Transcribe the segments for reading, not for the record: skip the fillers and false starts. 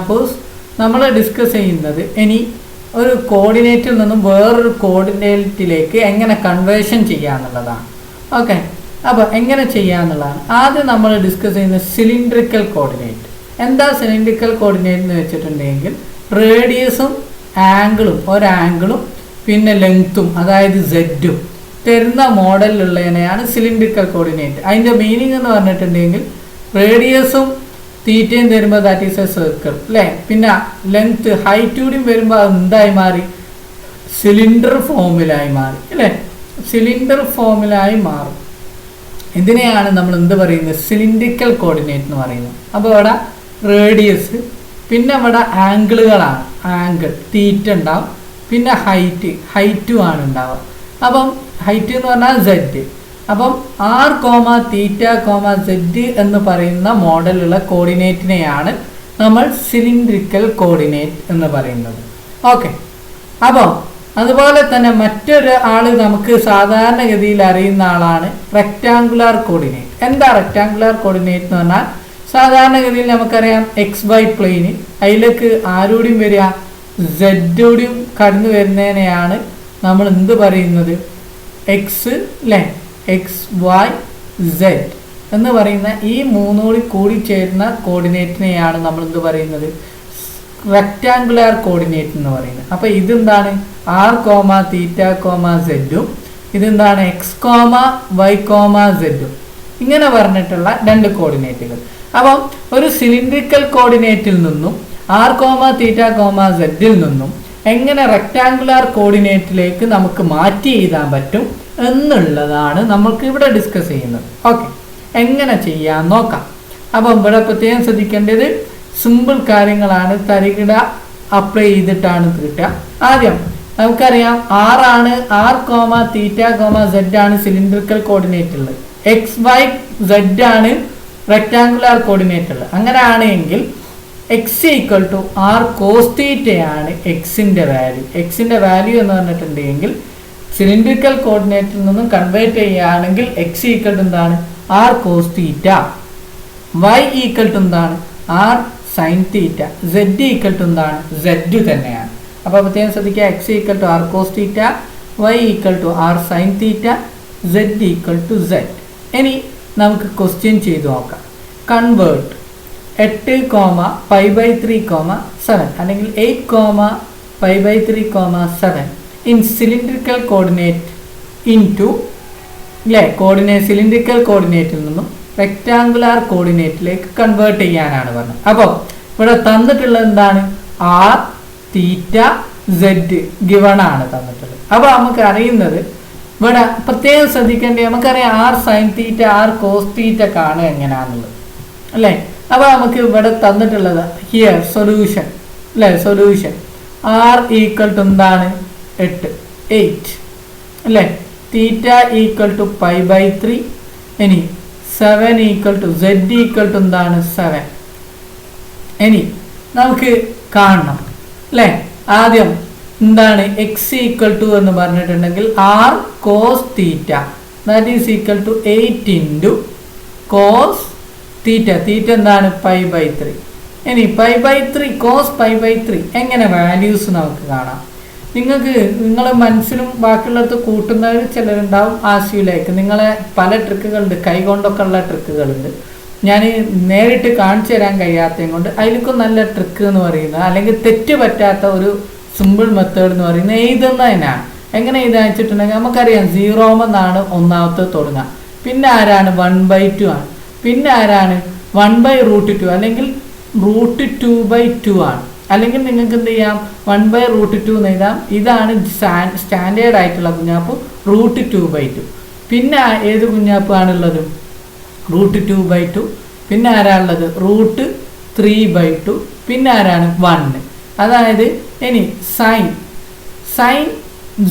Suppose നമ്മൾ discuss ചെയ്യുന്നത് ഇനി ഒരു കോർഡിനേറ്റിൽ നിന്നും വേറൊരു കോർഡിനേറ്റിലേക്ക് എങ്ങനെ കൺവേർഷൻ ചെയ്യാന്നുള്ളതാണ്. ഓക്കെ, അപ്പോൾ എങ്ങനെ ചെയ്യാന്നുള്ളതാണ് ആദ്യം നമ്മൾ ഡിസ്കസ് ചെയ്യുന്നത് സിലിണ്ടറിക്കൽ കോർഡിനേറ്റ്. എന്താ സിലിണ്ടറിക്കൽ കോർഡിനേറ്റ് എന്ന് വെച്ചിട്ടുണ്ടെങ്കിൽ റേഡിയസും ആംഗിളും ഒരാംഗിളും പിന്നെ ലെങ്ത്തും അതായത് സെഡും തരുന്ന മോഡലിലുള്ളതിനെയാണ് സിലിണ്ടറിക്കൽ കോർഡിനേറ്റ്. അതിൻ്റെ മീനിങ് എന്ന് പറഞ്ഞിട്ടുണ്ടെങ്കിൽ റേഡിയസും തീറ്റയും തരുമ്പോൾ ദാറ്റ് ഈസ് എ സർക്കിൾ അല്ലേ, പിന്നെ ലെങ്ത്ത് ഹൈറ്റൂടിയും വരുമ്പോൾ അത് എന്തായി മാറി, സിലിണ്ടർ ഫോമിലായി മാറി അല്ലേ, സിലിണ്ടർ ഫോമിലായി മാറും. ഇതിനെയാണ് നമ്മൾ എന്ത് പറയുന്നത്, സിലിണ്ടറിക്കൽ കോർഡിനേറ്റ് എന്ന് പറയുന്നത്. അപ്പോൾ ഇവിടെ റേഡിയസ് പിന്നെ ഇവിടെ ആംഗിളുകളാണ്, ആംഗിൾ തീറ്റ ഉണ്ടാവും, പിന്നെ ഹൈറ്റും ആണ് ഉണ്ടാവുക. അപ്പം ഹൈറ്റ് എന്ന് പറഞ്ഞാൽ സെഡ്. അപ്പം r comma theta comma zed എന്ന് പറയുന്ന മോഡലുള്ള കോർഡിനേറ്റിനെയാണ് നമ്മൾ സിലിണ്ടറിക്കൽ കോർഡിനേറ്റ് എന്ന് പറയുന്നത്. ഓക്കെ, അപ്പോൾ അതുപോലെ തന്നെ മറ്റൊരു ആള് നമുക്ക് സാധാരണഗതിയിൽ അറിയുന്ന ആളാണ് റെക്റ്റാങ്കുലാർ കോർഡിനേറ്റ്. എന്താ റെക്റ്റാങ്കുലാർ കോർഡിനേറ്റ് എന്ന് പറഞ്ഞാൽ സാധാരണഗതിയിൽ നമുക്കറിയാം എക്സ് വൈ പ്ലെയിന് അതിലേക്ക് ആരോടും വരിക, സെഡോടും കടന്നു വരുന്നതിനെയാണ് നമ്മൾ എന്ത് പറയുന്നത്, എക്സ് അല്ലേ, എക്സ് വൈ സെഡ് എന്ന് പറയുന്ന ഈ മൂന്നോടി കൂടി ചേരുന്ന കോർഡിനേറ്റിനെയാണ് നമ്മൾ എന്ത് പറയുന്നത്, റെക്റ്റാങ്കുലാർ കോർഡിനേറ്റ് എന്ന് പറയുന്നത്. അപ്പോൾ ഇതെന്താണ് ആർ കോമ തീറ്റ കോമ സെഡും ഇതെന്താണ് എക്സ് കോമ വൈ കോമ സെഡും ഇങ്ങനെ പറഞ്ഞിട്ടുള്ള രണ്ട് കോർഡിനേറ്റുകൾ. അപ്പം ഒരു സിലിണ്ടറിക്കൽ കോർഡിനേറ്റിൽ നിന്നും ആർ കോമ തീറ്റ കോമ സെഡിൽ നിന്നും എങ്ങനെ റെക്റ്റാങ്കുലാർ കോർഡിനേറ്റിലേക്ക് നമുക്ക് മാറ്റി എഴുതാൻ പറ്റും എന്നുള്ളതാണ് നമ്മൾക്ക് ഇവിടെ ഡിസ്കസ് ചെയ്യുന്നത്. ഓക്കെ, എങ്ങനെ ചെയ്യാൻ നോക്കാം. അപ്പം ഇവിടെ പ്രത്യേകം ശ്രദ്ധിക്കേണ്ടത് സിമ്പിൾ കാര്യങ്ങളാണ്, തരികിട അപ്ലൈ ചെയ്തിട്ടാണ് കിട്ടുക. ആദ്യം നമുക്കറിയാം ആറാണ്, r comma theta comma zed ആണ് സിലിണ്ടറിക്കൽ കോർഡിനേറ്റ് ഉള്ളത്, എക്സ് വൈ സെഡ് ആണ് റെക്റ്റാങ്കുലാർ കോർഡിനേറ്റ് ഉള്ളത്. അങ്ങനെ ആണെങ്കിൽ x equal to R cos തീറ്റയാണ് എക്സിൻ്റെ വാല്യൂ. എക്സിൻ്റെ വാല്യൂ എന്ന് പറഞ്ഞിട്ടുണ്ടെങ്കിൽ സിലിണ്ടറിക്കൽ കോർഡിനേറ്റിൽ നിന്നും കൺവേർട്ട് ചെയ്യുകയാണെങ്കിൽ എക്സ് ഈക്വൽ ടു എന്താണ്, R cos theta, Y equal to എന്താണ്, R sine theta, Z equal to എന്താണ്, സെഡ് തന്നെയാണ്. അപ്പോൾ പ്രത്യേകം ശ്രദ്ധിക്കുക, X equal to R cos theta, Y equal to R sine theta, Z equal to Z. ഇനി നമുക്ക് question ചെയ്ത് നോക്കാം. കൺവേർട്ട് 8,π/3,7 അല്ലെങ്കിൽ 8,π/3,7 ഇൻ സിലിണ്ടറിക്കൽ കോർഡിനേറ്റ് ഇൻടു അല്ലേ, സിലിണ്ടറിക്കൽ കോർഡിനേറ്റിൽ നിന്നും റെക്റ്റാങ്കുലാർ കോർഡിനേറ്റിലേക്ക് കൺവേർട്ട് ചെയ്യാനാണ് പറഞ്ഞത്. അപ്പോൾ ഇവിടെ തന്നിട്ടുള്ളത് എന്താണ്, ആർ തീറ്റ സെഡ് ഗിവൺ ആണ് തന്നിട്ടുള്ളത്. അപ്പോൾ നമുക്ക് അറിയുന്നത് ഇവിടെ പ്രത്യേകം ശ്രദ്ധിക്കേണ്ടത്, നമുക്കറിയാം r sine theta r cos theta കാണുക എങ്ങനെയാണെന്നുള്ളത് അല്ലേ. അപ്പോൾ നമുക്ക് ഇവിടെ തന്നിട്ടുള്ളത് ഹിയർ സൊല്യൂഷൻ അല്ലേ, സൊല്യൂഷൻ ആർ ഈക്വൽ ടു എന്താണ് 8 അല്ലേ, തീറ്റ ഈക്വൽ ടു π/3, ഇനി 7 equal to zed equal to എന്താണ് 7. ഇനി നമുക്ക് കാണണം അല്ലേ, ആദ്യം എന്താണ് എക്സ് ഈക്വൽ ടു എന്ന് പറഞ്ഞിട്ടുണ്ടെങ്കിൽ R cos theta that is equal to 8 into cos theta, theta എന്താണ് π/3. ഇനി π/3 കോസ് π/3 എങ്ങനെ വാല്യൂസ് നമുക്ക് കാണാം. നിങ്ങൾക്ക് നിങ്ങളെ മനസ്സിലും ബാക്കിയുള്ളടത്ത് കൂട്ടുന്നവർ ചിലരുണ്ടാവും, ആശയിലേക്ക് നിങ്ങളെ പല ട്രിക്കുകളുണ്ട്, കൈകൊണ്ടൊക്കെ ഉള്ള ട്രിക്കുകളുണ്ട്. ഞാൻ നേരിട്ട് കാണിച്ചു തരാൻ കഴിയാത്തതും കൊണ്ട് അതിലേക്കും നല്ല ട്രിക്ക് എന്ന് പറയുന്നത് അല്ലെങ്കിൽ തെറ്റ് പറ്റാത്ത ഒരു സിമ്പിൾ മെത്തേഡ് എന്ന് പറയുന്നത് എഴുതുന്നതിനാണ്. എങ്ങനെ എഴുതാൻ വെച്ചിട്ടുണ്ടെങ്കിൽ നമുക്കറിയാം 0 എന്നാണ് ഒന്നാമത്തെ തുടങ്ങുക, പിന്നെ ആരാണ് 1/2 ആണ്, പിന്നെ ആരാണ് 1/√2 അല്ലെങ്കിൽ √2/2 ആണ്. അല്ലെങ്കിൽ നിങ്ങൾക്ക് എന്ത് ചെയ്യാം, 1/√2 എന്ന് എഴുതാം. ഇതാണ് സ്റ്റാൻഡേർഡ് ആയിട്ടുള്ള കുഞ്ഞാപ്പ് √2/2. പിന്നെ ഏത് കുഞ്ഞാപ്പ് ആണുള്ളത്, √2/2. പിന്നെ ആരാണുള്ളത് √3/2. പിന്നെ ആരാണ് 1. അതായത് ഇനി സൈൻ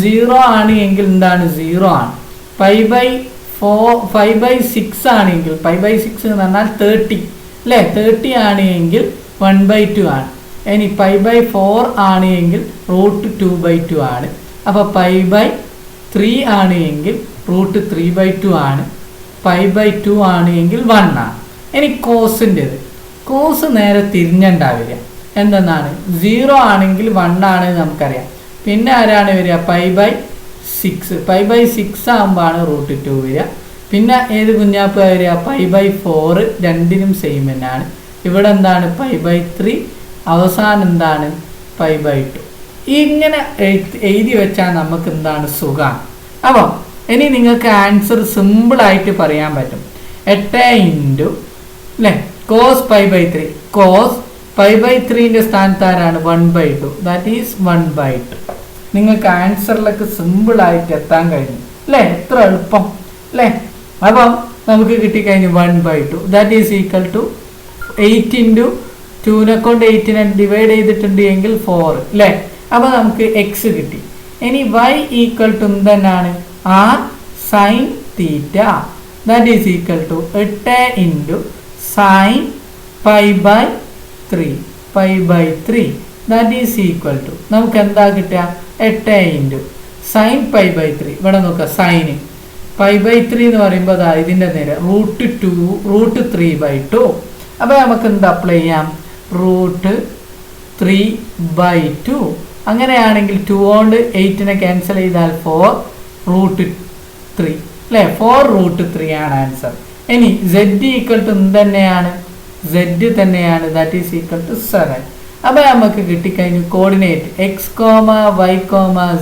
0 ആണ് എങ്കിൽ എന്താണ് 0 ആണ്. π/6 ആണെങ്കിൽ π/6 എന്ന് പറഞ്ഞാൽ 30 അല്ലേ, 30 ആണ് എങ്കിൽ 1/2 ആണ്. ഇനി π/4 ആണ് എങ്കിൽ √2/2 ആണ്. അപ്പോൾ π/3 ആണ് എങ്കിൽ √3/2 ആണ്. π/2 ആണ് എങ്കിൽ 1 ആണ്. ഇനി കോസിൻ്റെത്, കോസ് നേരെ തിരിഞ്ഞുണ്ടാവില്ല എന്തെന്നാണ് 0 ആണെങ്കിൽ 1 ആണ് നമുക്കറിയാം. പിന്നെ ആരാണ് വരിക? π/6. π/6 ആകുമ്പോഴാണ് √2 വരിക. പിന്നെ ഏത് കുഞ്ഞാപ്പ് വരിക? π/4. രണ്ടിനും സെയിം തന്നെയാണ്. ഇവിടെ എന്താണ്? π/3. അവസാനം എന്താണ്? π/2. ഇങ്ങനെ എഴുതി വെച്ചാൽ നമുക്ക് എന്താണ്? സുഖമാണ്. അപ്പോൾ ഇനി നിങ്ങൾക്ക് ആൻസർ സിമ്പിളായിട്ട് പറയാൻ പറ്റും. 8 ഇൻറ്റു അല്ലേ cos π/3. cos π/3ൻ്റെ സ്ഥാനത്ത് ആരാണ്? 1/2. That is 1/2. നിങ്ങൾക്ക് ആൻസറിലേക്ക് സിമ്പിളായിട്ട് എത്താൻ കഴിഞ്ഞു അല്ലേ? എത്ര എളുപ്പം അല്ലേ? അപ്പം നമുക്ക് കിട്ടിക്കഴിഞ്ഞു 1/2. That is equal to 8 into 2നെ കൊണ്ട് 8നെ ഡിവൈഡ് ചെയ്തിട്ടുണ്ട് എങ്കിൽ 4 അല്ലേ? അപ്പോൾ നമുക്ക് എക്സ് കിട്ടി. ഇനി y ഈക്വൽ ടു എന്തെന്നാണ്? r sin θ. That is equal to 8 into sin π/3. π/3 that is equal to നമുക്ക് എന്താ കിട്ടുക? 8 ഇൻറ്റു sin π/3. ഇവിടെ നോക്കുക, സൈന് π/3 എന്ന് പറയുമ്പോൾ അതാ ഇതിൻ്റെ നേരെ √3/2. അപ്പോൾ നമുക്ക് എന്ത് അപ്ലൈ ചെയ്യാം? √3/2. അങ്ങനെയാണെങ്കിൽ 2 കൊണ്ട് 8നെ ക്യാൻസൽ ചെയ്താൽ 4√3 അല്ലേ? 4√3 ആണ് ആൻസർ. ഇനി z ഈക്വൽ ടു തന്നെയാണ്? z തന്നെയാണ്. That is equal to 7. അപ്പോൾ നമുക്ക് കിട്ടിക്കഴിഞ്ഞു കോർഡിനേറ്റ് x, y,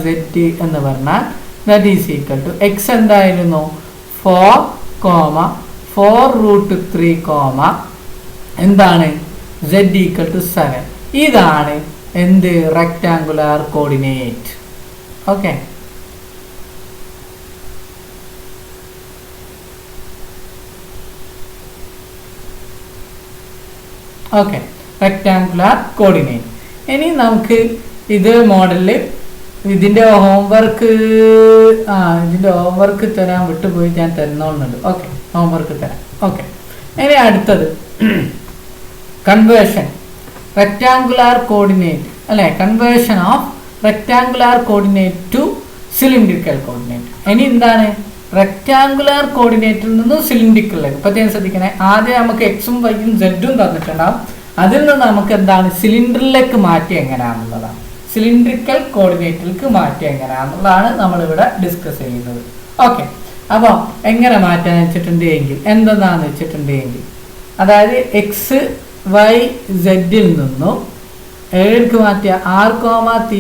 z എന്ന് പറഞ്ഞാൽ that is equal to x എന്തായിരുന്നു? 4,4√3, എന്താണ്? z equal to 7. ഇതാണ് എന്ത്? Rectangular coordinate. Okay, okay, rectangular coordinate. ഇനി നമുക്ക് ഇത് മോഡലിൽ ഇതിൻ്റെ ഹോംവർക്ക് തരാൻ വിട്ടുപോയി, ഞാൻ തരുന്നോളുന്നുണ്ട്. ഓക്കെ, ഹോംവർക്ക് തരാം. ഓക്കെ, ഇനി അടുത്തത് കൺവേർഷൻ റെക്ടാങ്കുലാർ കോർഡിനേറ്റ് അല്ലേ? Conversion of rectangular coordinate to cylindrical coordinate. ഇനി എന്താണ്? റെക്ടാങ്കുലാർ കോർഡിനേറ്റിൽ നിന്നും സിലിണ്ടറിക്കലിലേക്ക്. പ്രത്യേകം ശ്രദ്ധിക്കണേ, ആദ്യം നമുക്ക് എക്സും വൈയും സെഡും തന്നിട്ടുണ്ടാവും. അതിൽ നിന്ന് നമുക്ക് എന്താണ്? സിലിണ്ടറിലേക്ക് മാറ്റി എങ്ങനെയാണെന്നുള്ളതാണ്. സിലിണ്ടറിക്കൽ കോർഡിനേറ്റിലേക്ക് മാറ്റി എങ്ങനെയാണെന്നുള്ളതാണ് നമ്മളിവിടെ ഡിസ്കസ് ചെയ്യുന്നത്. ഓക്കെ, അപ്പോൾ എങ്ങനെ മാറ്റാൻ വെച്ചിട്ടുണ്ട് എങ്കിൽ എന്തെന്നാന്ന് വെച്ചിട്ടുണ്ട് എങ്കിൽ, അതായത് എക്സ് വൈ സെഡിൽ നിന്നും ഏഴിലേക്ക് മാറ്റിയ r, θ,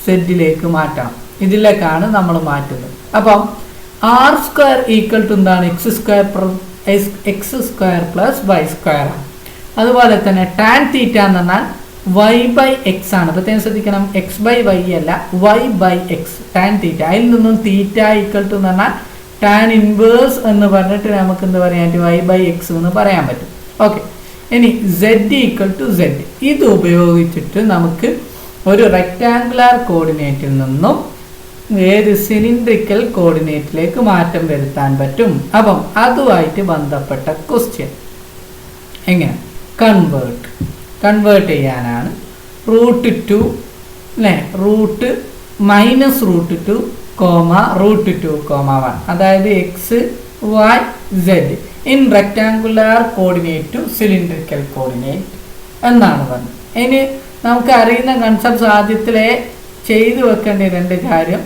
സെഡിലേക്ക് മാറ്റണം. ഇതിലേക്കാണ് നമ്മൾ മാറ്റുന്നത്. അപ്പം r² ഈക്വൽ ടു എന്താണ്? x² പ്ലസ് y² ആണ്. അതുപോലെ തന്നെ tan θ എന്ന് പറഞ്ഞാൽ y/x ആണ്. പ്രത്യേകം ശ്രദ്ധിക്കണം, x/y അല്ല, y/x tan θ. അതിൽ നിന്നും θ ഈക്വൽ ടു എന്ന് പറഞ്ഞാൽ tan ഇൻവേഴ്സ് എന്ന് പറഞ്ഞിട്ട് നമുക്ക് എന്ത് പറയാൻ പറ്റും? y/x എന്ന് പറയാൻ പറ്റും. ഓക്കെ, ഇനി z ഈക്വൽ ടു z. ഇത് ഉപയോഗിച്ചിട്ട് നമുക്ക് ഒരു റെക്ടാങ്കുലാർ കോർഡിനേറ്റിൽ നിന്നും ഏത് സിലിണ്ടറിക്കൽ കോർഡിനേറ്റിലേക്ക് മാറ്റം വരുത്താൻ പറ്റും. അപ്പം അതുമായിട്ട് ബന്ധപ്പെട്ട ക്വസ്റ്റ്യൻ എങ്ങനെ കൺവേർട്ട് ചെയ്യാനാണ്. √2 അല്ലേ? -√2, √2, 1 അതായത് x y zed in rectangular coordinate to cylindrical coordinate എന്നാണ് പറഞ്ഞത്. ഇനി നമുക്ക് അറിയുന്ന കൺസെപ്റ്റ്സ് ആദ്യത്തിലെ ചെയ്തു വെക്കേണ്ട 2 കാര്യം.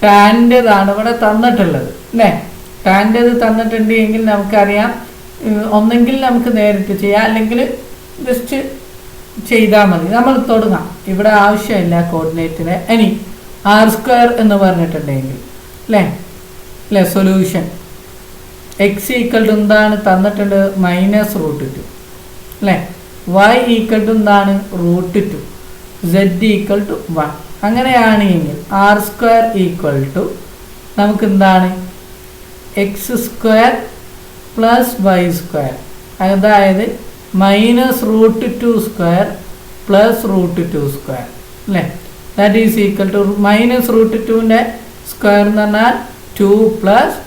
ടാൻ്റെതാണ് ഇവിടെ തന്നിട്ടുള്ളത് അല്ലേ? ടാൻ്റെത് തന്നിട്ടുണ്ട് എങ്കിൽ നമുക്കറിയാം, ഒന്നെങ്കിൽ നമുക്ക് നേരിട്ട് ചെയ്യാം, അല്ലെങ്കിൽ ജസ്റ്റ് ചെയ്താൽ മതി. നമ്മൾ തുടങ്ങാം, ഇവിടെ ആവശ്യമില്ല കോർഡിനേറ്റിനെ. ഇനി r² എന്ന് പറഞ്ഞിട്ടുണ്ടെങ്കിൽ അല്ലേ? സൊല്യൂഷൻ എക്സ് ഈക്വൽ ടു എന്താണ് തന്നിട്ടുണ്ട്? -√2 അല്ലേ? y ഈക്വൽ ടു എന്താണ്? √2, z ഈക്വൽ ടു 1. അങ്ങനെയാണെങ്കിൽ r² ഈക്വൽ ടു നമുക്ക് എന്താണ്? x² പ്ലസ് y², അതായത് -√2² പ്ലസ് √2² അല്ലേ? ദാറ്റ് ഈസ് ഈക്വൽ ടു -√2ൻ്റെ സ്ക്വയർ എന്ന് പറഞ്ഞാൽ 2 പ്ലസ്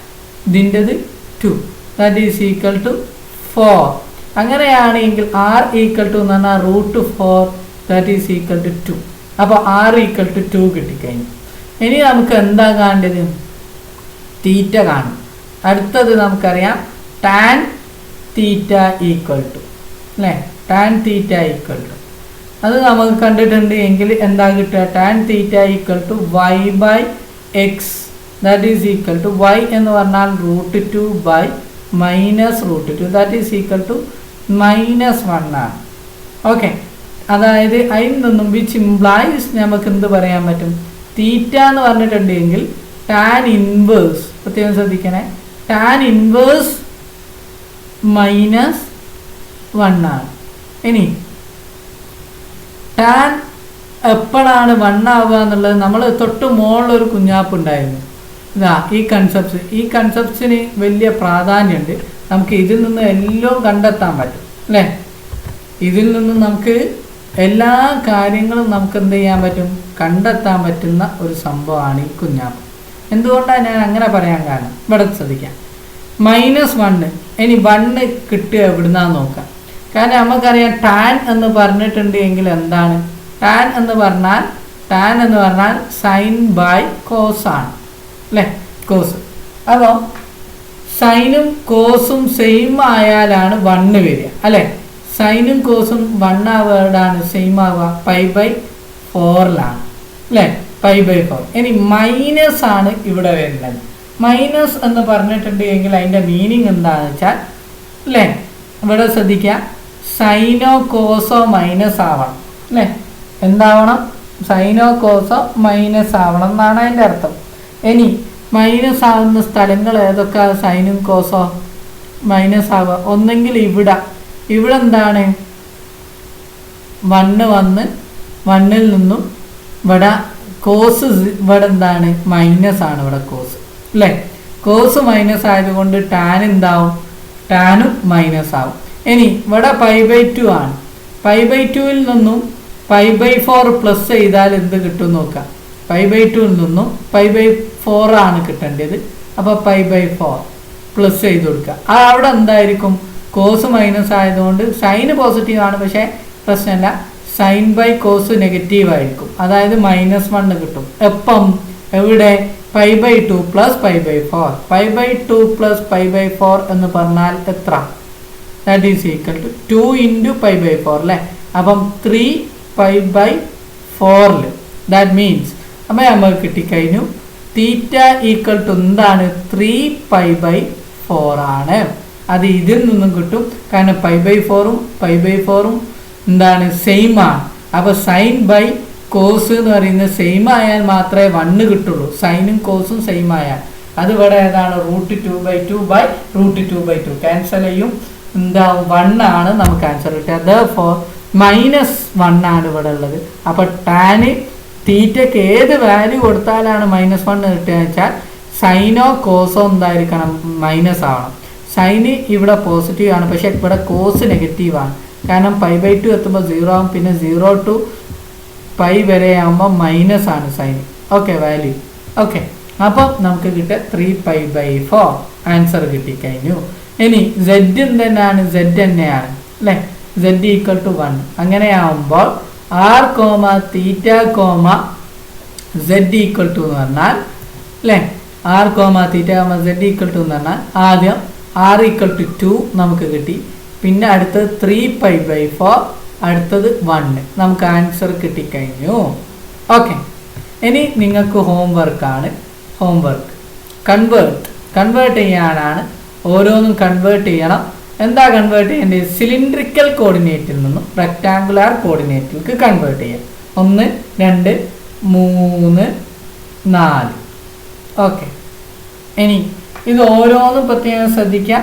ഇതിൻ്റെത് 2, ദാറ്റ് ഈസ് ഈക്വൽ ടു 4. അങ്ങനെയാണെങ്കിൽ r ഈക്വൽ ടു എന്ന് പറഞ്ഞാൽ √4, ദാറ്റ് ഈസ് ഈക്വൽ ടു 2. അപ്പോൾ r ഈക്വൽ ടു 2 കിട്ടിക്കഴിഞ്ഞു. ഇനി നമുക്ക് എന്താ കാണേണ്ടത്? തീറ്റ കാണും. അടുത്തത് നമുക്കറിയാം tan θ ഈക്വൽ ടു അല്ലേ? tan θ ഈക്വൽ ടു അത് നമുക്ക് കണ്ടിട്ടുണ്ട് എങ്കിൽ എന്താ കിട്ടുക? Tan theta equal to y by x, that is equal to y എന്ന് പറഞ്ഞാൽ √2 by minus √2, that is equal to -1 ആണ്. ഓക്കെ, അതായത് അതിൽ നിന്നും വിച്ച് ഇംപ്ലൈസ് നമുക്ക് എന്ത് പറയാൻ പറ്റും? തീറ്റ എന്ന് പറഞ്ഞിട്ടുണ്ടെങ്കിൽ ടാൻ ഇൻവേഴ്സ്, പ്രത്യേകം ശ്രദ്ധിക്കണേ, ടാൻ ഇൻവേഴ്സ് -1 ആണ്. ഇനി ടാൻ എപ്പോഴാണ് 1 ആവുക എന്നുള്ളത് നമ്മൾ തൊട്ട് മുകളിലൊരു കുഞ്ഞാപ്പ് ഉണ്ടായിരുന്നു. ഇതാ ഈ കൺസെപ്റ്റ്സിന് വലിയ പ്രാധാന്യമുണ്ട്. നമുക്ക് ഇതിൽ നിന്ന് എല്ലാം കണ്ടെത്താൻ പറ്റും അല്ലേ? ഇതിൽ നിന്ന് നമുക്ക് എല്ലാ കാര്യങ്ങളും നമുക്ക് എന്ത് ചെയ്യാൻ പറ്റും? കണ്ടെത്താൻ പറ്റുന്ന ഒരു സംഭവമാണ് ഈ കുഞ്ഞാപ്പ്. എന്തുകൊണ്ടാണ് ഞാൻ അങ്ങനെ പറയാൻ കാരണം? ഇവിടെ ശ്രദ്ധിക്കാം, -1. ഇനി 1 കിട്ടുക എവിടുന്നാന്ന് നോക്കാം. കാരണം നമുക്കറിയാം ടാൻ എന്ന് പറഞ്ഞിട്ടുണ്ട് എങ്കിൽ എന്താണ്? ടാൻ എന്ന് പറഞ്ഞാൽ സൈൻ ബൈ കോസ് ആണ് അല്ലേ? കോസ്. അപ്പോൾ സൈനും കോസും സെയിം ആയാലാണ് 1 വരിക അല്ലേ? സൈനും കോസും 1 ആവുകയാണ് സെയിം ആവുക π/4 അല്ലേ? π/4. ഇനി മൈനസ് ആണ് ഇവിടെ വരുന്നത്. മൈനസ് എന്ന് പറഞ്ഞിട്ടുണ്ടെങ്കിൽ അതിൻ്റെ മീനിങ് എന്താണെന്ന് വെച്ചാൽ അല്ലേ, ഇവിടെ ശ്രദ്ധിക്കുക, സൈനോ കോസോ മൈനസ് ആവണം അല്ലേ? എന്താവണം? സൈനോ കോസോ മൈനസ് ആവണം എന്നാണ് അതിൻ്റെ അർത്ഥം. ഇനി മൈനസ് ആവുന്ന സ്ഥലങ്ങൾ ഏതൊക്കെ? സൈനും കോസോ മൈനസ് ആവുക ഒന്നെങ്കിൽ ഇവിടെ എന്താണ് 1 വന്ന് 1ൽ നിന്നും ഇവിടെ കോസ്, ഇവിടെ എന്താണ്? മൈനസ് ആണ് ഇവിടെ കോസ് അല്ലേ? കോസ് മൈനസ് ആയതുകൊണ്ട് ടാൻ എന്താവും? ടാനും മൈനസ് ആവും. ഇനി ഇവിടെ π/2 ആണ്. π/2ൽ നിന്നും π/4 പ്ലസ് ചെയ്താൽ എന്ത് കിട്ടും നോക്കാം. π/2ൽ നിന്നും π/4 ആണ് കിട്ടേണ്ടത്. അപ്പോൾ π/4 പ്ലസ് ചെയ്ത് കൊടുക്കുക. അവിടെ എന്തായിരിക്കും? കോസ് മൈനസ് ആയതുകൊണ്ട് സൈന് പോസിറ്റീവ് ആണ്, പക്ഷേ പ്രശ്നമില്ല, സൈൻ ബൈ കോസ് നെഗറ്റീവ് ആയിരിക്കും. അതായത് -1 കിട്ടും. എപ്പം? എവിടെ? π/2 പ്ലസ് π/4. π/2 പ്ലസ് π/4 എന്ന് പറഞ്ഞാൽ എത്ര? ദാറ്റ് ഈസ് ഈക്വൽ ടു 2 × π/4 അല്ലേ? അപ്പം 3π/4. ദാറ്റ് മീൻസ് അപ്പം നമുക്ക് കിട്ടിക്കഴിഞ്ഞു തീറ്റ ഈക്വൽ ടു എന്താണ്? 3π/4 ആണ്. അത് ഇതിൽ നിന്നും കിട്ടും. കാരണം π/4ഉം എന്താണ്? സെയിം ആണ്. അപ്പോൾ സൈൻ ബൈ കോസ് എന്ന് പറയുന്നത് സെയിം ആയാൽ മാത്രമേ 1 കിട്ടുള്ളൂ. സൈനും കോസും സെയിം ആയാൽ അത് ഇവിടെ ഏതാണ്? √2/2 ക്യാൻസൽ ചെയ്യും. എന്താവും? 1 ആണ് നമുക്ക് ആൻസർ കിട്ടുക. therefore -1 ആണ് ഇവിടെ ഉള്ളത്. അപ്പോൾ ടാന് തീറ്റയ്ക്ക് ഏത് വാല്യൂ കൊടുത്താലാണ് -1 കിട്ടുക വെച്ചാൽ സൈനോ കോസോ എന്തായിരിക്കണം? മൈനസ് ആവണം. സൈന് ഇവിടെ പോസിറ്റീവ് ആണ്, പക്ഷേ ഇവിടെ കോസ് നെഗറ്റീവ് ആണ്. കാരണം π/2 എത്തുമ്പോൾ 0 ആവും. പിന്നെ 0 to π വരെ ആകുമ്പോൾ മൈനസ് ആണ് സൈന്. Okay, value. ഓക്കെ, അപ്പം നമുക്ക് കിട്ടുക 3π/4 ആൻസർ കിട്ടിക്കഴിഞ്ഞു. ഇനി z തന്നെയാണ്, z തന്നെയാണ് അല്ലേ? z equal to 1. അങ്ങനെയാവുമ്പോൾ r, θ, z ഈക്വൽ ടു എന്ന് പറഞ്ഞാൽ അല്ലേ? r, θ, z ഈക്വൽ ടു എന്ന് പറഞ്ഞാൽ ആദ്യം r ഈക്വൽ ടു 2 നമുക്ക് കിട്ടി. പിന്നെ അടുത്തത് 3π/4, അടുത്തത് 1. നമുക്ക് ആൻസർ കിട്ടിക്കഴിഞ്ഞു. ഓക്കെ, ഇനി നിങ്ങൾക്ക് ഹോംവർക്കാണ്. ഹോംവർക്ക് കൺവേർട്ട് ചെയ്യാനാണ്. ഓരോന്നും കൺവേർട്ട് ചെയ്യണം. എന്താ കൺവേർട്ട് ചെയ്യേണ്ടത്? സിലിണ്ടറിക്കൽ കോർഡിനേറ്റിൽ നിന്നും റെക്ടാങ്കുലാർ കോർഡിനേറ്റിലേക്ക് കൺവേർട്ട് ചെയ്യാം. 1, 2, 3, 4. ഓക്കെ, ഇനി ഇത് ഓരോന്നും പ്രത്യേകം ശ്രദ്ധിക്കുക.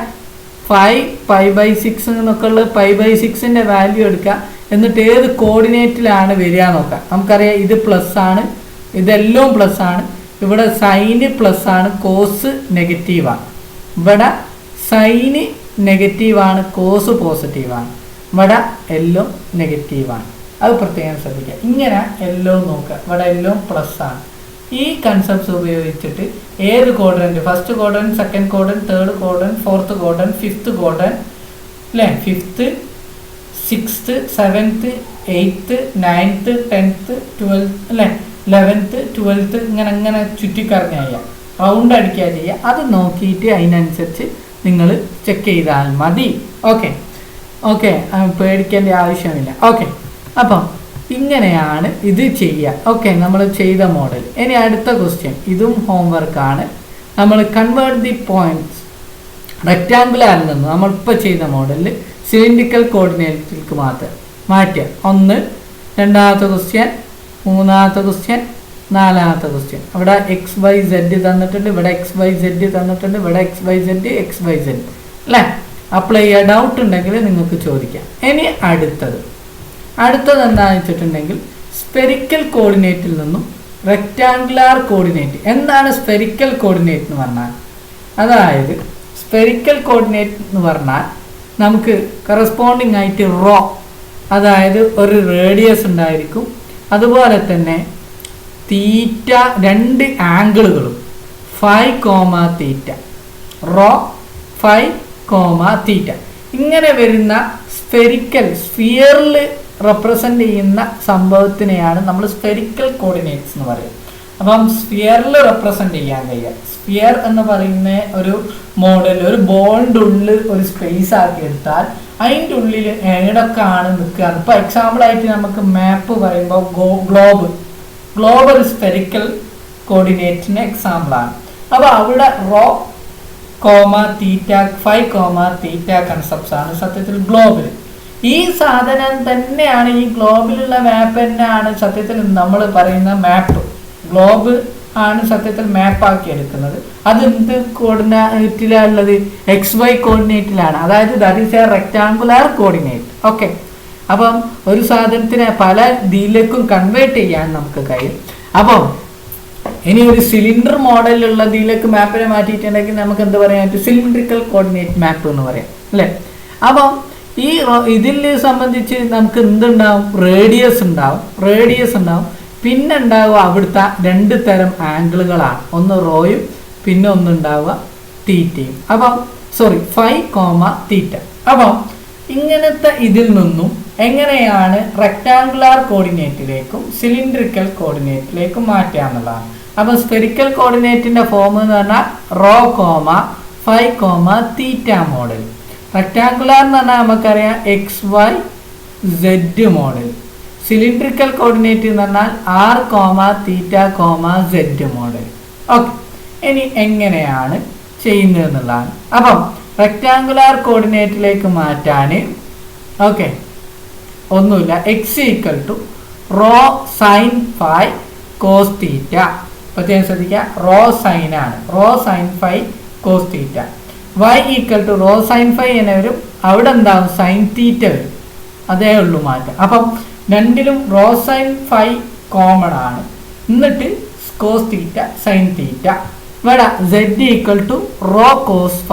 5 π/6 എന്നൊക്കെ ഉള്ളത് π/6ൻ്റെ വാല്യൂ എടുക്കുക. എന്നിട്ട് ഏത് കോർഡിനേറ്റിലാണ് വരിക നോക്കാം. നമുക്കറിയാം ഇത് പ്ലസ് ആണ്, ഇതെല്ലാം പ്ലസ് ആണ്. ഇവിടെ സൈന് പ്ലസ് ആണ്, കോസ് നെഗറ്റീവാണ്. ഇവിടെ സൈന് നെഗറ്റീവാണ്, കോസ് പോസിറ്റീവാണ്. ഇവിടെ എല്ലാം നെഗറ്റീവാണ്. അത് പ്രത്യേകം ശ്രദ്ധിക്കുക. ഇങ്ങനെ എല്ലാം നോക്കുക. ഇവിടെ എല്ലാം പ്ലസ് ആണ്. ഈ കൺസെപ്റ്റ്സ് ഉപയോഗിച്ചിട്ട് ഏത് quadrant, first quadrant, second quadrant, third quadrant, fourth quadrant, fifth quadrant അല്ലേ? 5th, 6th, 7th, 8th, 9th, 10th, 12th അല്ലേ? 11th, 12th ഇങ്ങനെ ചുറ്റിക്കറങ്ങി ചെയ്യുക, റൗണ്ട് അടിക്കുക ചെയ്യുക. അത് നോക്കിയിട്ട് അതിനനുസരിച്ച് നിങ്ങൾ ചെക്ക് ചെയ്താൽ മതി. ഓക്കെ, പേടിക്കേണ്ട ആവശ്യമില്ല. ഓക്കെ, അപ്പം ഇങ്ങനെയാണ് ഇത് ചെയ്യുക. ഓക്കെ, നമ്മൾ ചെയ്ത മോഡൽ. ഇനി അടുത്ത ക്വസ്റ്റ്യൻ, ഇതും ഹോംവർക്കാണ്. നമ്മൾ കൺവേർട്ട് ദി പോയിന്റ്സ് റെക്റ്റാങ്കുലറിൽ നിന്ന് നമ്മളിപ്പോൾ ചെയ്ത മോഡലിൽ സിലിണ്ടറിക്കൽ കോർഡിനേറ്റിലേക്ക് മാറ്റുക. 1, രണ്ടാമത്തെ ക്വസ്റ്റ്യൻ, മൂന്നാമത്തെ ക്വസ്റ്റ്യൻ, നാലാമത്തെ ക്വസ്റ്റ്യൻ. അവിടെ XYZ തന്നിട്ടുണ്ട്, ഇവിടെ XYZ തന്നിട്ടുണ്ട്, ഇവിടെ XYZ അല്ലേ? അപ്ലൈ ചെയ്യുക. ഡൗട്ട് ഉണ്ടെങ്കിൽ നിങ്ങൾക്ക് ചോദിക്കാം. ഇനി അടുത്തത് എന്താണെന്ന് വെച്ചിട്ടുണ്ടെങ്കിൽ സ്പെറിക്കൽ കോർഡിനേറ്റിൽ നിന്നും റെക്റ്റാങ്കുലാർ കോർഡിനേറ്റ്. എന്താണ് സ്പെറിക്കൽ കോർഡിനേറ്റ് എന്ന് പറഞ്ഞാൽ? അതായത് സ്പെറിക്കൽ കോർഡിനേറ്റ് എന്ന് പറഞ്ഞാൽ നമുക്ക് കറസ്പോണ്ടിങ് ആയിട്ട് റോ, അതായത് ഒരു റേഡിയസ് ഉണ്ടായിരിക്കും, അതുപോലെ തന്നെ തീറ്റ, 2 ആംഗിളുകളും φ, റോ φ, ഇങ്ങനെ വരുന്ന സ്ഫിയറിൽ റെപ്രസെന്റ് ചെയ്യുന്ന സംഭവത്തിനെയാണ് നമ്മൾ സ്പെറിക്കൽ കോർഡിനേറ്റ്സ് എന്ന് പറയുന്നത്. അപ്പം സ്ഫിയറിൽ റെപ്രസെന്റ് ചെയ്യാൻ കഴിയുക. സ്ഫിയർ എന്ന് പറയുന്ന ഒരു മോഡൽ ഒരു ബോളിൻ്റെ ഉള്ളിൽ ഒരു സ്പേസ് ആക്കി എടുത്താൽ അതിൻ്റെ ഉള്ളിൽ എവിടൊക്കെയാണ് നിൽക്കുക. ഇപ്പോൾ എക്സാമ്പിളായിട്ട് നമുക്ക് മാപ്പ് പറയുമ്പോൾ ഗ്ലോബ് ഒരു സ്പെറിക്കൽ കോർഡിനേറ്റിന് എക്സാമ്പിളാണ്. അപ്പോൾ അവിടെ റോ തീറ്റ, φ, തീറ്റ കൺസെപ്റ്റ്സ് ആണ് സത്യത്തിൽ ഗ്ലോബിൽ. ഈ സാധനം തന്നെയാണ്, ഈ ഗ്ലോബിലുള്ള മാപ്പ് തന്നെയാണ് സത്യത്തിൽ നമ്മൾ പറയുന്ന മാപ്പ്. ഗ്ലോബ് ആണ് സത്യത്തിൽ മാപ്പാക്കി എടുക്കുന്നത്. അത് എന്ത് കോർഡിനേറ്റിലുള്ളത്? XY കോർഡിനേറ്റിലാണ്. അതായത് that is A rectangular coordinate. Okay, അപ്പം ഒരു സാധനത്തിനെ പല ഇതിലേക്കും കൺവേർട്ട് ചെയ്യാൻ നമുക്ക് കഴിയും. അപ്പം ഇനി ഒരു സിലിണ്ടർ മോഡലുള്ള ഇതിലേക്ക് മാപ്പിനെ മാറ്റിയിട്ടുണ്ടെങ്കിൽ നമുക്ക് എന്ത് പറയാൻ പറ്റും? സിലിണ്ടറിക്കൽ കോർഡിനേറ്റ് മാപ്പ് എന്ന് പറയാം അല്ലേ? അപ്പം ഈ ഇതിൽ സംബന്ധിച്ച് നമുക്ക് എന്തുണ്ടാവും? റേഡിയസ് ഉണ്ടാവും. പിന്നെ ഉണ്ടാവുക അവിടുത്തെ 2 തരം ആംഗിളുകളാണ്. ഒന്ന് റോയും പിന്നെ ഒന്നുണ്ടാവുക തീറ്റയും. അപ്പം φ, തീറ്റ. അപ്പം ഇങ്ങനത്തെ ഇതിൽ നിന്നും എങ്ങനെയാണ് റെക്ടാങ്കുലാർ കോർഡിനേറ്റിലേക്കും സിലിണ്ടറിക്കൽ കോർഡിനേറ്റിലേക്കും മാറ്റുക എന്നുള്ളതാണ്. അപ്പം സ്പെറിക്കൽ കോർഡിനേറ്റിന്റെ ഫോം എന്ന് പറഞ്ഞാൽ റോ, φ, തീറ്റ മോഡൽ. റെക്ടാങ്കുലാർ എന്ന് പറഞ്ഞാൽ നമുക്കറിയാം XYZ മോഡൽ. സിലിണ്ടറിക്കൽ കോർഡിനേറ്റ് എന്ന് പറഞ്ഞാൽ R, തീറ്റ, Z മോഡൽ. ഓക്കെ, ഇനി എങ്ങനെയാണ് ചെയ്യുന്നത് എന്നുള്ളതാണ്. അപ്പം റെക്ടാങ്കുലാർ കോർഡിനേറ്റിലേക്ക് മാറ്റാൻ ഓക്കെ ഒന്നുമില്ല, x rho sine φ cos theta. പ്രത്യേകം ശ്രദ്ധിക്കുക, റോ സൈൻ ആണ്, rho sine φ cos theta. y rho sine φ എന്ന് വരും, അവിടെ എന്താവും? സൈൻ തീറ്റ വരും. അതേ ഉള്ളൂ മാറ്റം. അപ്പം രണ്ടിലും റോ സൈൻ φ കോമൺ ആണ്. എന്നിട്ട് കോസ് തീറ്റ, സൈൻ തീറ്റ. ഇവിടെ z റോ കോസ് φ.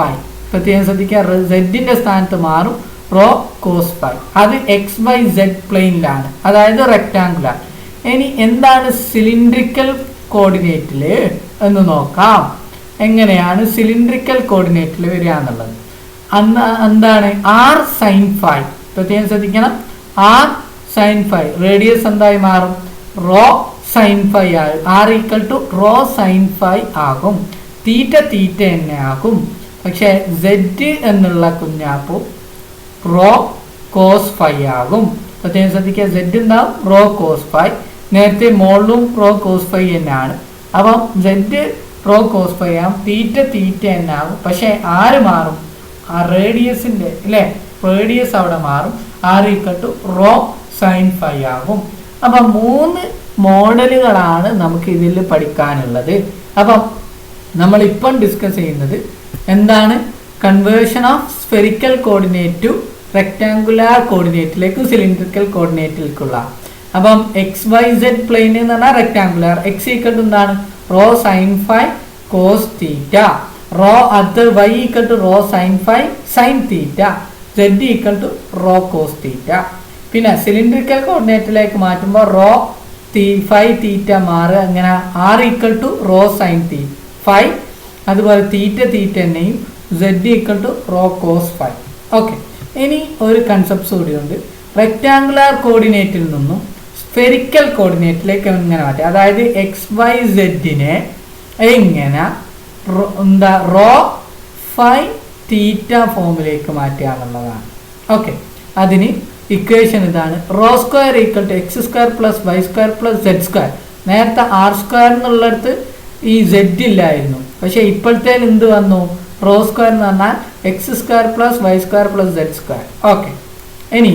പ്രത്യേകം ശ്രദ്ധിക്കുക, സെഡിന്റെ സ്ഥാനത്ത് മാറും, റോ കോസ് φ. അത് XYZ പ്ലെയിനിലാണ്, അതായത് റെക്ടാങ്കുലർ. ഇനി എന്താണ് സിലിണ്ടറിക്കൽ കോർഡിനേറ്റിൽ എന്ന് നോക്കാം. എങ്ങനെയാണ് സിലിണ്ടറിക്കൽ കോർഡിനേറ്റിൽ വരിക എന്നുള്ളത്? എന്താണ്? R sine φ. പ്രത്യേകം ശ്രദ്ധിക്കണം, R സൈൻ φ. റേഡിയസ് എന്തായി മാറും? റോ സൈൻ φ ആകും. R റോ സൈൻ φ ആകും. തീറ്റ തന്നെ ആകും. പക്ഷെ Z എന്നുള്ള കുഞ്ഞാപ്പു റോ കോസ് φ ആകും. പ്രത്യേകം ശ്രദ്ധിക്കുക, Z ഉണ്ടാവും, റോ കോസ് φ. നേരത്തെ മോളിലും റോ കോസ് φ തന്നെയാണ്. അപ്പം Z റോ കോസ് φ ആകും, തീറ്റ തന്നെ ആകും. പക്ഷെ ആര് മാറും? ആ റേഡിയസിന്റെ അല്ലേ, റേഡിയസ് അവിടെ മാറും. R റോ സൈൻ φ ആകും. അപ്പം 3 മോഡലുകളാണ് നമുക്ക് ഇതിൽ പഠിക്കാനുള്ളത്. അപ്പം നമ്മളിപ്പം ഡിസ്കസ് ചെയ്യുന്നത് എന്താണ്? Conversion of spherical coordinate to rectangular കോർഡിനേറ്റിലേക്കും സിലിണ്ടറിക്കൽ കോർഡിനേറ്റിലേക്കുള്ള. അപ്പം XYZ പ്ലെയിൻ എന്ന് പറഞ്ഞാൽ റെക്ടാങ്കുലാർ. X എന്താണ്? Rho sine φ cos theta. Rho അത് Y rho sine φ sine theta. Z rho cos theta. പിന്നെ സിലിണ്ടറിക്കൽ കോർഡിനേറ്റിലേക്ക് മാറ്റുമ്പോൾ റോ φ തീറ്റ മാറുക. അങ്ങനെ R റോ സൈൻ φ. അതുപോലെ തീറ്റ തന്നെയും Z റോ കോസ് φ. ഓക്കെ, ഇനി ഒരു കൺസെപ്റ്റ്സ് കൂടിയുണ്ട്. റെക്ടാങ്കുലാർ കോർഡിനേറ്റിൽ നിന്നും സ്ഫെറിക്കൽ കോർഡിനേറ്റിലേക്ക് എങ്ങനെ മാറ്റുക? അതായത് XYZനെ എങ്ങനെ റോ φ തീറ്റ ഫോമിലേക്ക് മാറ്റുക എന്നുള്ളതാണ്. ഓക്കെ, അതിന് ഇക്വേഷൻ ഇതാണ്. Rho square equal to x square plus y square plus Z square. നേരത്തെ ആർ സ്ക്വയർ എന്നുള്ളിടത്ത് ഈ സെഡ് ഇല്ലായിരുന്നു. പക്ഷെ ഇപ്പോഴത്തെ എന്ത് വന്നു? റോ സ്ക്വയർ എന്ന് പറഞ്ഞാൽ x square plus y square plus Z square. Okay, ഇനി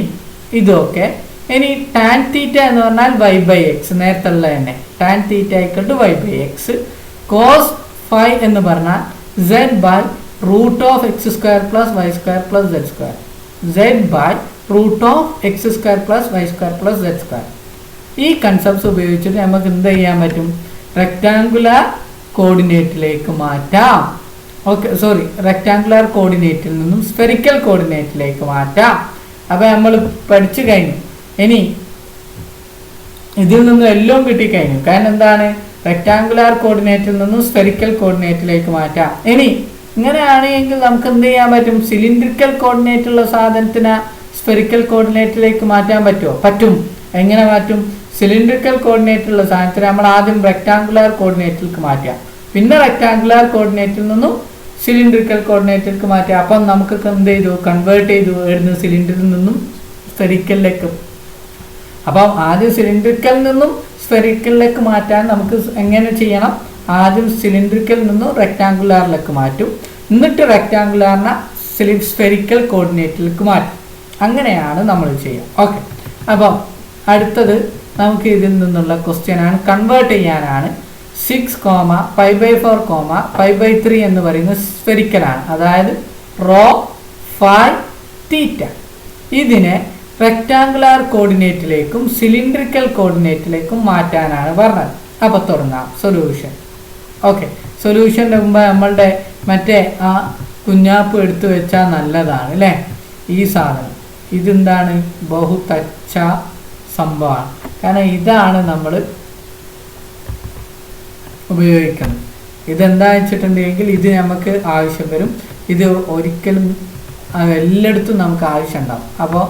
ഇതൊക്കെ. ഇനി ടാൻ തീറ്റ എന്ന് പറഞ്ഞാൽ വൈ ബൈ എക്സ്, നേരത്തെ ഉള്ള തന്നെ tan theta equal to y by x. Cos phi എന്ന് പറഞ്ഞാൽ zed by root of x square plus y square plus Z square. Zed by root of x square plus y square plus Z square. ഈ concepts ഉപയോഗിച്ചിട്ട് നമുക്ക് എന്ത് ചെയ്യാൻ പറ്റും? Rectangular കോർഡിനേറ്റിലേക്ക് മാറ്റാം. ഓക്കെ, സോറി, റെക്ടാങ്കുലർ കോർഡിനേറ്റിൽ നിന്നും സ്ഫെറിക്കൽ കോർഡിനേറ്റിലേക്ക് മാറ്റാം. അപ്പോൾ നമ്മൾ പഠിച്ചു കഴിഞ്ഞു. ഇനി ഇതിൽ നിന്നും എല്ലാം കിട്ടിക്കഴിഞ്ഞു. കാരണം എന്താണ്? റെക്ടാങ്കുലർ കോർഡിനേറ്റിൽ നിന്നും സ്ഫെറിക്കൽ കോർഡിനേറ്റിലേക്ക് മാറ്റാം. ഇനി ഇങ്ങനെയാണെങ്കിൽ നമുക്ക് എന്ത് ചെയ്യാൻ പറ്റും? സിലിണ്ടറിക്കൽ കോർഡിനേറ്റുള്ള സാധനത്തിന് സ്ഫെറിക്കൽ കോർഡിനേറ്റിലേക്ക് മാറ്റാൻ പറ്റുമോ? പറ്റും. എങ്ങനെ മാറ്റും? സിലിണ്ടറിക്കൽ കോർഡിനേറ്റുള്ള സാധനത്തിന് നമ്മൾ ആദ്യം റെക്ടാങ്കുലർ കോർഡിനേറ്റിലേക്ക് മാറ്റാം, പിന്നെ റെക്ടാങ്കുലർ കോർഡിനേറ്റിൽ നിന്നും സിലിണ്ടറിക്കൽ കോർഡിനേറ്റിലേക്ക് മാറ്റാം. അപ്പം നമുക്ക് എന്ത് ചെയ്തു? കൺവേർട്ട് ചെയ്തു. എഴുതുന്ന സിലിണ്ടറിൽ നിന്നും സ്ഫെറിക്കലിലേക്ക്. അപ്പം ആദ്യം സിലിണ്ടറിക്കൽ നിന്നും സ്ഫെറിക്കലിലേക്ക് മാറ്റാൻ നമുക്ക് എങ്ങനെ ചെയ്യണം? ആദ്യം സിലിണ്ടറിക്കൽ നിന്നും റെക്ടാങ്കുലറിലേക്ക് മാറ്റും, എന്നിട്ട് റെക്ടാങ്കുലറിനെ സ്ഫെറിക്കൽ കോർഡിനേറ്റിലേക്ക് മാറ്റും. അങ്ങനെയാണ് നമ്മൾ ചെയ്യുക. ഓക്കെ, അപ്പം അടുത്തത് നമുക്ക് ഇതിൽ നിന്നുള്ള ക്വസ്റ്റ്യൻ ആണ്, കൺവേർട്ട് ചെയ്യാനാണ്. 6, π/4, π/3 എന്ന് പറയുന്നത് സ്ഫെറിക്കലാണ്, അതായത് റോ ഫൈ തീറ്റ. ഇതിനെ റെക്ടാങ്കുലർ കോർഡിനേറ്റിലേക്കും സിലിണ്ടറിക്കൽ കോർഡിനേറ്റിലേക്കും മാറ്റാനാണ് പറഞ്ഞത്. അപ്പോൾ തുടങ്ങാം സൊല്യൂഷൻ. ഓക്കെ, സൊല്യൂഷൻ്റെ മുമ്പ് നമ്മളുടെ മറ്റേ ആ കുഞ്ഞാപ്പ് എടുത്തു വെച്ചാൽ നല്ലതാണ് അല്ലേ? ഈ സാധനം ഇതെന്താണ്? ബഹുതച്ച സംഭവമാണ്. കാരണം ഇതാണ് നമ്മൾ ഉപയോഗിക്കുന്നത്. ഇതെന്താ വെച്ചിട്ടുണ്ടെങ്കിൽ ഇത് നമുക്ക് ആവശ്യം വരും. ഇത് ഒരിക്കലും എല്ലായിടത്തും നമുക്ക് ആവശ്യം ഉണ്ടാവും. അപ്പോൾ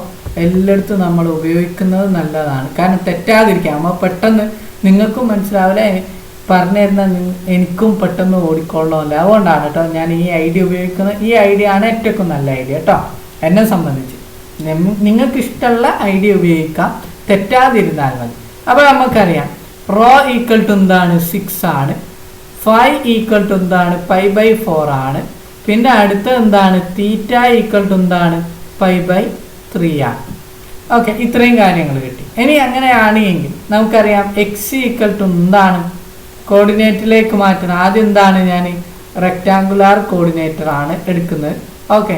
എല്ലായിടത്തും നമ്മൾ ഉപയോഗിക്കുന്നത് നല്ലതാണ്. കാരണം തെറ്റാതിരിക്കാം. നമ്മൾ പെട്ടെന്ന് നിങ്ങൾക്കും മനസ്സിലാവില്ല, പറഞ്ഞു തരുന്ന എനിക്കും പെട്ടെന്ന് ഓടിക്കൊള്ളണമല്ല. അതുകൊണ്ടാണ് കേട്ടോ ഞാൻ ഈ ഐഡിയ ഉപയോഗിക്കുന്നത്. ഈ ഐഡിയ ആണ് ഏറ്റവും നല്ല ഐഡിയ കേട്ടോ, എന്നെ സംബന്ധിച്ച്. നിങ്ങൾക്ക് ഇഷ്ടമുള്ള ഐഡിയ ഉപയോഗിക്കാം, തെറ്റാതിരുന്നാൽ മതി. അപ്പോൾ നമുക്കറിയാം റോ ഈക്വൽ ടു എന്താണ്? 6 ആണ്. ഫൈ ഈക്വൽ ടു എന്താണ്? π/4 ആണ്. പിന്നെ അടുത്ത എന്താണ്? തീറ്റ ഈക്വൽ ടു എന്താണ്? π/3 ആണ്. ഓക്കെ, ഇത്രയും കാര്യങ്ങൾ കിട്ടി. ഇനി അങ്ങനെയാണ് എങ്കിൽ നമുക്കറിയാം എക്സ് ഈക്വൽ ടു എന്താണ്? കോർഡിനേറ്റിലേക്ക് മാറ്റണം. ആദ്യം എന്താണ്? ഞാൻ റെക്ടാങ്കുലർ കോർഡിനേറ്റർ ആണ് എടുക്കുന്നത്. Okay,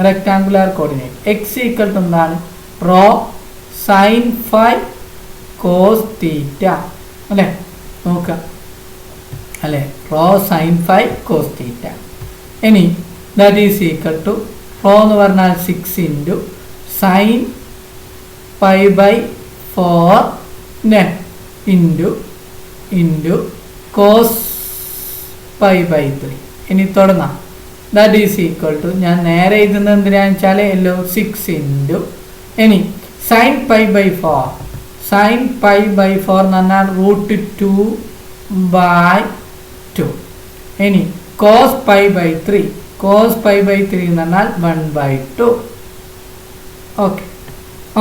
rectangular coordinate x equal to എന്താണ്? Rho sine phi cos theta അല്ലേ? നോക്കാം അല്ലേ? Rho sine phi cos theta. ഇനി that is equal to rho എന്ന് പറഞ്ഞാൽ 6 ഇൻറ്റു സൈൻ π/4 ഇൻറ്റു കോസ് π/3. ഇനി തുടങ്ങാം. ദാറ്റ് ഈസ് ഈക്വൽ ടു, ഞാൻ നേരെ എഴുതുന്നത് എന്തിനാണെന്ന് വെച്ചാൽ 6 ഇൻറ്റു ഇനി സൈൻ π/4. സൈൻ π/4 എന്ന് പറഞ്ഞാൽ √2/2. ഇനി കോസ് π/3. കോസ് π/3 എന്ന് പറഞ്ഞാൽ 1/2. ഓക്കെ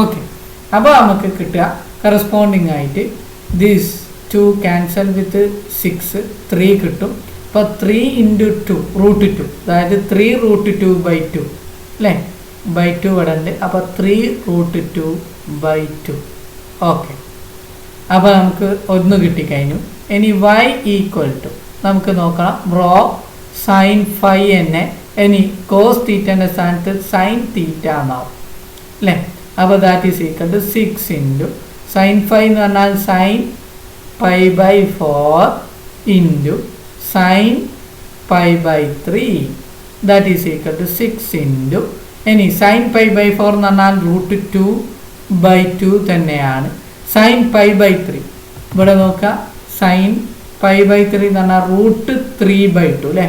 ഓക്കെ, അപ്പോൾ നമുക്ക് കിട്ടുക കറസ്പോണ്ടിങ് ആയിട്ട് ദിസ് 2 ക്യാൻസൽ വിത്ത് 6, 3 കിട്ടും. അപ്പോൾ 3 ഇൻറ്റു 2 √2, അതായത് 3√2/2 അല്ലേ? /2 ഇവിടെ ഉണ്ട്. അപ്പോൾ 3√2/2. ഓക്കെ, അപ്പോൾ നമുക്ക് ഒന്ന് കിട്ടിക്കഴിഞ്ഞു. ഇനി y ഈക്വൽ ടു നമുക്ക് നോക്കണം റോ സൈൻ ഫൈ തന്നെ. ഇനി കോസ് തീറ്റൻ്റെ സ്ഥാനത്ത് സൈൻ തീറ്റ എന്നാവും അല്ലേ? അപ്പോൾ that is equal to 6 into sine phi എന്ന് പറഞ്ഞാൽ sine π/4 into sine π/3. That is equal to 6 into ഇനി സൈൻ π/4 എന്ന് പറഞ്ഞാൽ √2/2 തന്നെയാണ്. സൈൻ π/3 ഇവിടെ നോക്കുക, സൈൻ π/3 എന്ന് പറഞ്ഞാൽ √3/2 അല്ലേ?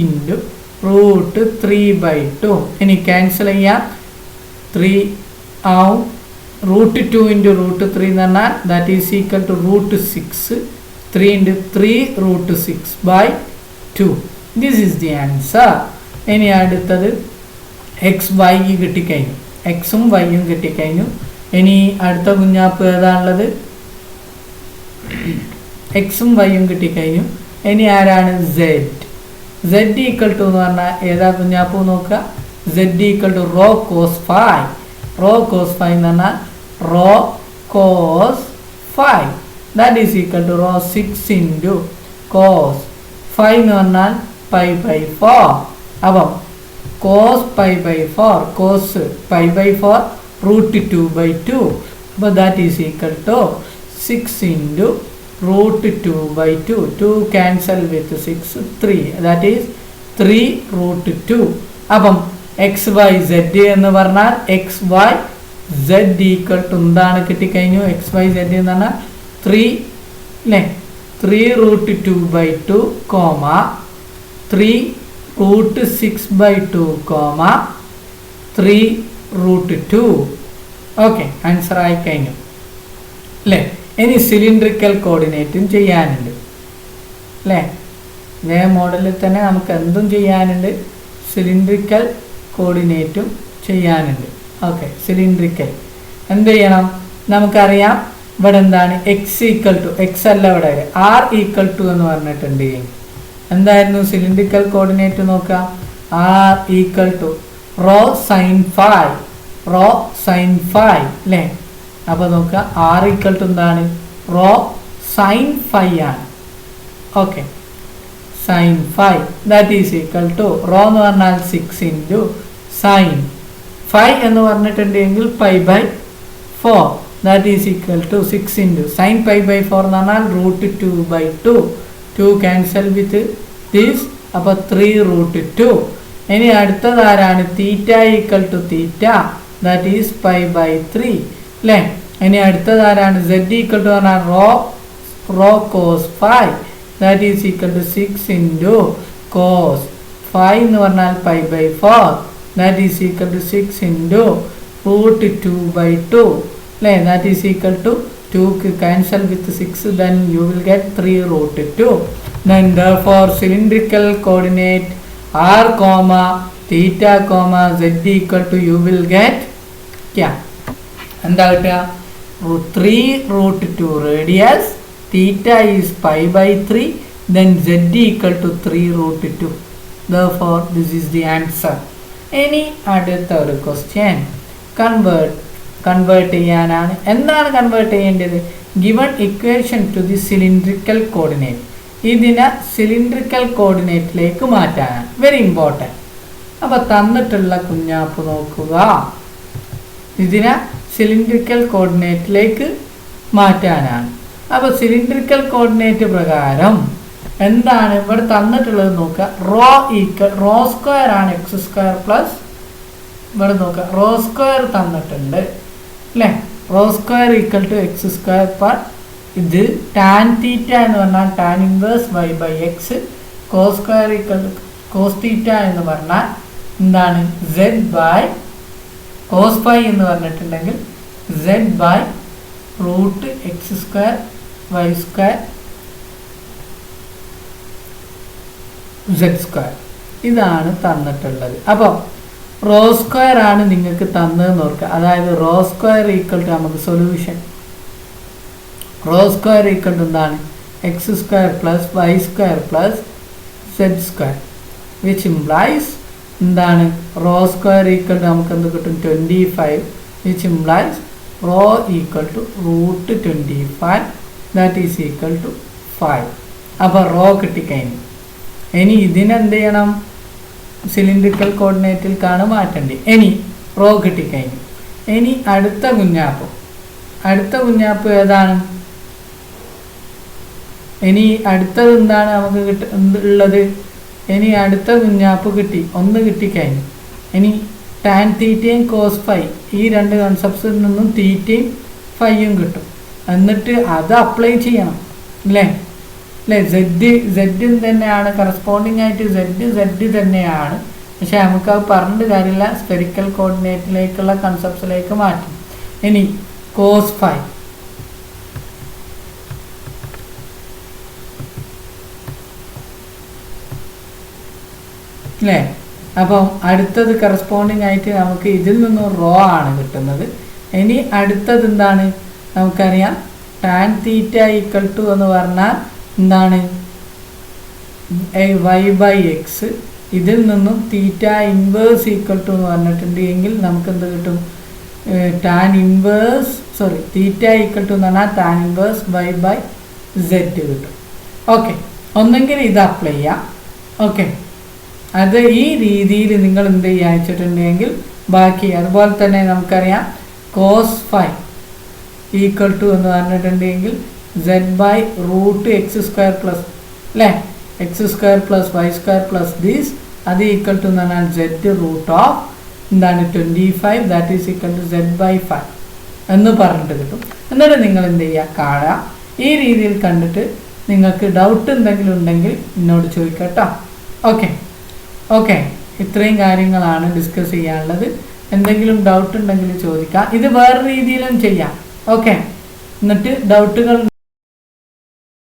ഇൻറ്റു √3/2. ഇനി ക്യാൻസൽ ചെയ്യാം, 3 ആവും. √2 ഇൻറ്റു √3 എന്ന് പറഞ്ഞാൽ that is equal to √6. 3 into 3 √6/2. This is the answer. ഇനി അടുത്തത് എക്സ് വൈ കിട്ടിക്കഴിഞ്ഞു, എക്സും വൈയും കിട്ടിക്കഴിഞ്ഞു. ഇനി അടുത്ത കുഞ്ഞാപ്പ് ഏതാണുള്ളത്? എക്സും വൈയും കിട്ടിക്കഴിഞ്ഞു. ഇനി ആരാണ്? സെഡ്. സെഡ് ഈക്വൽ ടു എന്ന് പറഞ്ഞാൽ ഏതാ കുഞ്ഞാപ്പ് നോക്കുക? Zed equal to rho cos phi. Rho cos phi എന്ന് പറഞ്ഞാൽ rho cos phi that is equal to rho 6 into cos phi എന്ന് പറഞ്ഞാൽ പൈ ബൈ 4. അപ്പം cos pi by 4 cos pi by 4 root 2/2. അപ്പോൾ that is equal to 6 into root 2/2. 2 cancel with 6 3 that is 3 root 2. അപ്പം x y zed എന്ന് പറഞ്ഞാൽ x y Z equal to എന്താണ് കിട്ടിക്കഴിഞ്ഞു? X y zed എന്ന് പറഞ്ഞാൽ 3 അല്ലേ, 3 root 2/2 comma 3 root 6/2 comma 3 root 2. Okay, answer ആയി കഴിഞ്ഞു അല്ലേ. ഇനി സിലിണ്ടറിക്കൽ കോർഡിനേറ്റും ചെയ്യാനുണ്ട് അല്ലേ. ഇതേ മോഡലിൽ തന്നെ നമുക്ക് എന്തും ചെയ്യാനുണ്ട്, സിലിണ്ടറിക്കൽ കോർഡിനേറ്റും ചെയ്യാനുണ്ട്. ഓക്കെ, സിലിണ്ടറിക്കൽ എന്ത് ചെയ്യണം? നമുക്കറിയാം ഇവിടെ എന്താണ് എക്സ് ഈക്വൽ ടു, എക്സ് അല്ല ഇവിടെ ആർ ഈക്വൽ ടു എന്ന് പറഞ്ഞിട്ടുണ്ട്. എന്തായിരുന്നു സിലിണ്ടറിക്കൽ കോർഡിനേറ്റ് നോക്കുക? R equal to rho sine phi, rho sine phi അല്ലേ. അപ്പോൾ നോക്കുക ആർ ഈക്വൽ ടു എന്താണ്? റോ സൈൻ ഫൈ ആണ്. Okay, sine phi that is equal to rho എന്ന് പറഞ്ഞാൽ 6 ഇൻറ്റു സൈൻ ഫൈ എന്ന് പറഞ്ഞിട്ടുണ്ടെങ്കിൽ pi by 4 that is equal to 6 into sine pi by 4 എന്ന് പറഞ്ഞാൽ റൂട്ട് 2/2. 2 ക്യാൻസൽ വിത്ത് ദിസ്, അപ്പോൾ 3 root 2. ഇനി അടുത്തത് ആരാണ്? Theta equal to theta that is pi by 3 അല്ലേ. ഇനി അടുത്തത് ആരാണ്? സെഡ് ഈക്വൽ ടു പറഞ്ഞാൽ rho cos phi that is equal to 6 into cos phi എന്ന് പറഞ്ഞാൽ pi by 4 that is equal to 6 into root 2/2 അല്ലേ. That is equal to 2 cancel with 6, then you will get 3 root 2. Then therefore cylindrical coordinate r comma theta comma z equal to you will get क्या എന്താ കിട്ടുക? 3 root 2 radius, theta is pi by 3, then z equal to 3 root 2. Therefore this is the answer. ഇനി അടുത്ത ഒരു question convert ചെയ്യാനാണ്. എന്താണ് convert ചെയ്യേണ്ടത്? Given equation two the cylindrical coordinate. ഇതിനെ സിലിണ്ടറിക്കൽ കോർഡിനേറ്റിലേക്ക് മാറ്റാനാണ്. Very important. അപ്പോൾ തന്നിട്ടുള്ള കുഞ്ഞാപ്പ് നോക്കുക. ഇതിനെ സിലിണ്ടറിക്കൽ കോർഡിനേറ്റിലേക്ക് മാറ്റാനാണ്. അപ്പോൾ സിലിണ്ടറിക്കൽ കോർഡിനേറ്റ് പ്രകാരം എന്താണ് ഇവിടെ തന്നിട്ടുള്ളത് നോക്കുക. റോ സ്ക്വയർ ആണ് എക്സ് സ്ക്വയർ പ്ലസ് ഇവിടെ നോക്കുക റോ സ്ക്വയർ തന്നിട്ടുണ്ട് അല്ലേ. Rho square equal to x square per ഇത് ടാൻ തീറ്റ എന്ന് പറഞ്ഞാൽ tan inverse y by x. Cos square equal to cos theta എന്ന് പറഞ്ഞാൽ എന്താണ് സെഡ് ബൈ കോസ് ഫൈ എന്ന് പറഞ്ഞിട്ടുണ്ടെങ്കിൽ z by root x square y square z square. ഇതാണ് തന്നിട്ടുള്ളത്. അപ്പോൾ റോ സ്ക്വയർ ആണ് നിങ്ങൾക്ക് തന്നതെന്ന് ഓർക്കുക. അതായത് റോ സ്ക്വയർ ഈക്വൽ ടു നമുക്ക് solution rho square equal to എന്താണ് x square plus y square plus Z square which implies എന്താണ് റോ സ്ക്വയർ ഈക്വൽ ടു നമുക്ക് എന്ത് കിട്ടും 25 which implies rho equal to root 25 that is equal to 5. അപ്പോൾ raw കിട്ടിക്കഴിഞ്ഞു. ഇനി ഇതിനെന്ത് ചെയ്യണം? Cylindrical കോർഡിനേറ്റിൽക്കാണ് മാറ്റേണ്ടത്. ഇനി റോ കിട്ടിക്കഴിഞ്ഞു. ഇനി അടുത്ത കുഞ്ഞാപ്പ് ഏതാണ്? ഇനി അടുത്തത് എന്താണ് നമുക്ക് ഉള്ളത്? ഇനി അടുത്ത കുഞ്ഞാപ്പ് കിട്ടി, ഒന്ന് കിട്ടിക്കഴിഞ്ഞു. ഇനി ടാൻ തീറ്റയും കോസ് ഫൈ ഈ രണ്ട് കൺസെപ്റ്റ്സിൽ നിന്നും തീറ്റയും ഫൈയും കിട്ടും. എന്നിട്ട് അത് അപ്ലൈ ചെയ്യണം അല്ലേ. സെഡ് തന്നെയാണ് കറസ്പോണ്ടിങ് ആയിട്ട് സെഡ് തന്നെയാണ്. പക്ഷെ നമുക്ക് അത് പറഞ്ഞിട്ട് കാര്യമില്ല. സ്ഫെറിക്കൽ കോർഡിനേറ്റിലേക്കുള്ള കൺസെപ്റ്റ്സിലേക്ക് മാറ്റും. ഇനി കോസ് ഫൈ അല്ലേ. അപ്പം അടുത്തത് കറസ്പോണ്ടിങ് ആയിട്ട് നമുക്ക് ഇതിൽ നിന്നും റോ ആണ് കിട്ടുന്നത്. ഇനി അടുത്തത് എന്താണ് നമുക്കറിയാം, ടാൻ തീറ്റ ഈക്വൽ ടു എന്ന് പറഞ്ഞാൽ എന്താണ് y/x. ഇതിൽ നിന്നും തീറ്റ ഇൻവേഴ്സ് ഈക്വൽ ടു എന്ന് പറഞ്ഞിട്ടുണ്ട് എങ്കിൽ നമുക്ക് എന്ത് കിട്ടും, tan inverse theta equal to എന്ന് പറഞ്ഞാൽ ടാൻ ഇൻവേഴ്സ് y/z കിട്ടും. ഓക്കെ, ഒന്നെങ്കിൽ ഇത് അപ്ലൈ ചെയ്യാം. ഓക്കെ, അത് ഈ രീതിയിൽ നിങ്ങൾ എന്ത് ചെയ്യുക വെച്ചിട്ടുണ്ടെങ്കിൽ ബാക്കി അതുപോലെ തന്നെ നമുക്കറിയാം കോസ് ഫൈ ഈക്വൽ ടു എന്ന് പറഞ്ഞിട്ടുണ്ടെങ്കിൽ z/√x² പ്ലസ് അല്ലേ, x² plus y² plus these, അത് ഈക്വൽ ടു എന്ന് പറഞ്ഞാൽ z√of എന്താണ് 25, that is equal to z/5 എന്ന് പറഞ്ഞിട്ട് കിട്ടും. എന്നിട്ട് നിങ്ങൾ എന്ത് ചെയ്യുക, കാണുക. ഈ രീതിയിൽ കണ്ടിട്ട് നിങ്ങൾക്ക് ഡൗട്ട് എന്തെങ്കിലും ഉണ്ടെങ്കിൽ എന്നോട് ചോദിക്കട്ടോ. ഓക്കെ ഓക്കെ, ഇത്രയും കാര്യങ്ങളാണ് ഡിസ്കസ് ചെയ്യാനുള്ളത്. എന്തെങ്കിലും ഡൗട്ട് ഉണ്ടെങ്കിൽ ചോദിക്കാം. ഇത് വേറെ രീതിയിലും ചെയ്യാം. ഓക്കെ, എന്നിട്ട് ഡൗട്ടുകൾ